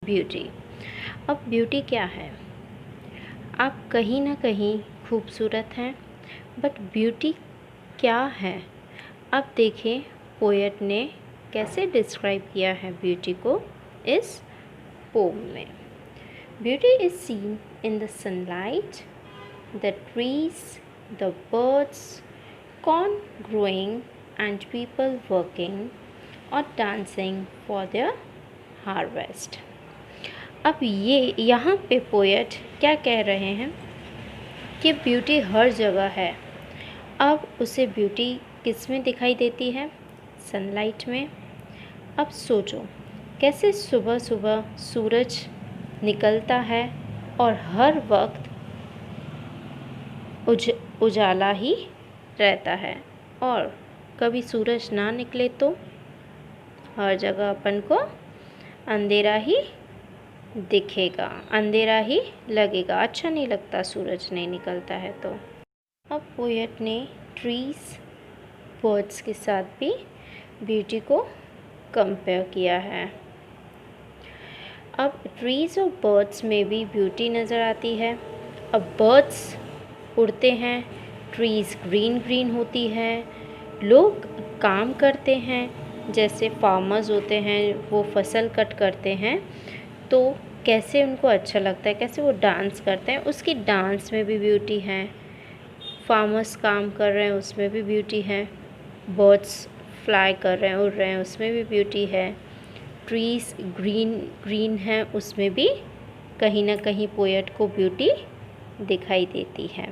Beauty. अब beauty क्या है? आप कहीं ना कहीं खूबसूरत हैं, बट ब्यूटी क्या है? अब देखें पोएट ने कैसे डिस्क्राइब किया है ब्यूटी को इस पोम में। Beauty is seen in the sunlight, the trees, the birds, corn growing and people working or dancing for their harvest। अब ये यहाँ पे पोएट क्या कह रहे हैं कि ब्यूटी हर जगह है। अब उसे ब्यूटी किस में दिखाई देती है? सनलाइट में। अब सोचो कैसे सुबह सुबह सूरज निकलता है और हर वक्त उजाला ही रहता है, और कभी सूरज ना निकले तो हर जगह अपन को अंधेरा ही दिखेगा, अंधेरा ही लगेगा, अच्छा नहीं लगता सूरज नहीं निकलता है तो। अब पोएट ने ट्रीज बर्ड्स के साथ भी ब्यूटी को कंपेयर किया है। अब ट्रीज और बर्ड्स में भी ब्यूटी नज़र आती है। अब बर्ड्स उड़ते हैं, ट्रीज़ ग्रीन ग्रीन होती है, लोग काम करते हैं, जैसे फार्मर्स होते हैं वो फसल कट करते हैं तो कैसे उनको अच्छा लगता है, कैसे वो डांस करते हैं, उसकी डांस में भी ब्यूटी है। फार्मर्स काम कर रहे हैं उसमें भी ब्यूटी है, बर्ड्स फ्लाई कर रहे हैं उड़ रहे हैं उसमें भी ब्यूटी है, ट्रीज़ ग्रीन ग्रीन हैं उसमें भी कहीं ना कहीं पोएट को ब्यूटी दिखाई देती है।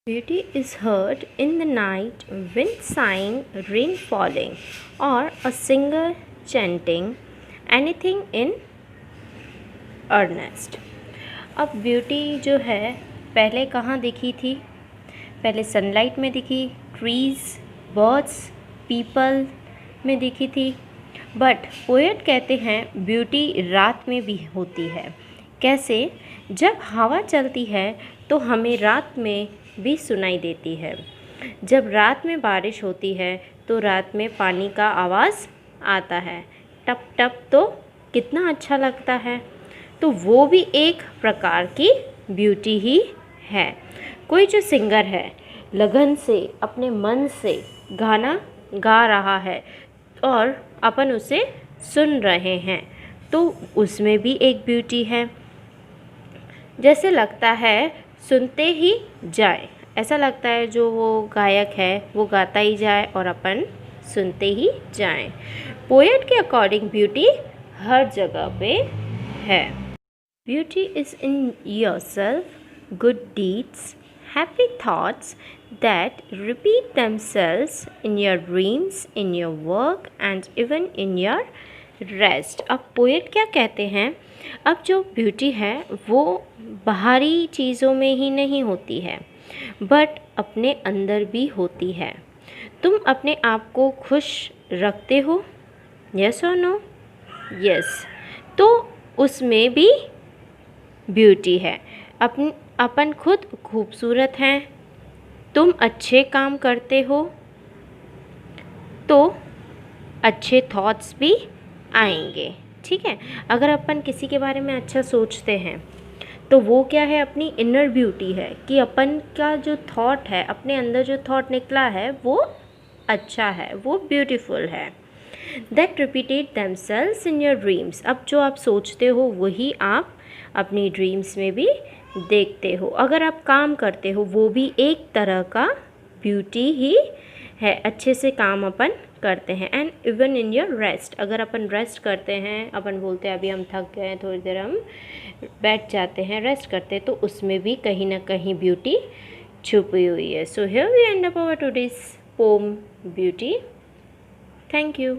Beauty is heard in the night, wind sighing, rain falling, or a singer chanting anything in earnest। अब ब्यूटी जो है पहले कहाँ दिखी थी? पहले सनलाइट में दिखी, ट्रीज़, बर्ड्स, पीपल में दिखी थी। बट पोएट कहते हैं ब्यूटी रात में भी होती है। कैसे? जब हवा चलती है तो हमें रात में भी सुनाई देती है। जब रात में बारिश होती है तो रात में पानी का आवाज़ आता है, टप टप, तो कितना अच्छा लगता है। तो वो भी एक प्रकार की ब्यूटी ही है। कोई जो सिंगर है लगन से अपने मन से गाना गा रहा है और अपन उसे सुन रहे हैं तो उसमें भी एक ब्यूटी है। जैसे लगता है सुनते ही जाए, ऐसा लगता है जो वो गायक है वो गाता ही जाए और अपन सुनते ही जाएं। पोएट के अकॉर्डिंग ब्यूटी हर जगह पे है। Beauty is in yourself, good deeds, happy thoughts that repeat themselves in your dreams, in your work and even in your rest. अब पोएट क्या कहते हैं? अब जो ब्यूटी है वो बाहरी चीज़ों में ही नहीं होती है बट अपने अंदर भी होती है। तुम अपने आप को खुश रखते हो? यस और नो? यस, तो उसमें भी ब्यूटी है। अपन खुद खूबसूरत हैं, तुम अच्छे काम करते हो तो अच्छे थॉट्स भी आएंगे। ठीक है, अगर अपन किसी के बारे में अच्छा सोचते हैं तो वो क्या है? अपनी इनर ब्यूटी है कि अपन का जो थॉट है, अपने अंदर जो थॉट निकला है वो अच्छा है, वो ब्यूटीफुल है। That repeated themselves in your dreams. अब जो आप सोचते हो वही आप अपनी ड्रीम्स में भी देखते हो। अगर आप काम करते हो वो भी एक तरह का ब्यूटी ही है, अच्छे से काम अपन करते हैं। And even in your rest, अगर अपन रेस्ट करते हैं, अपन बोलते हैं अभी हम थक गए हैं, थोड़ी देर हम बैठ जाते हैं, रेस्ट करते हैं, तो उसमें भी कहीं ना कहीं ब्यूटी छुपी हुई है। So here we end up our today's poem beauty. Thank you.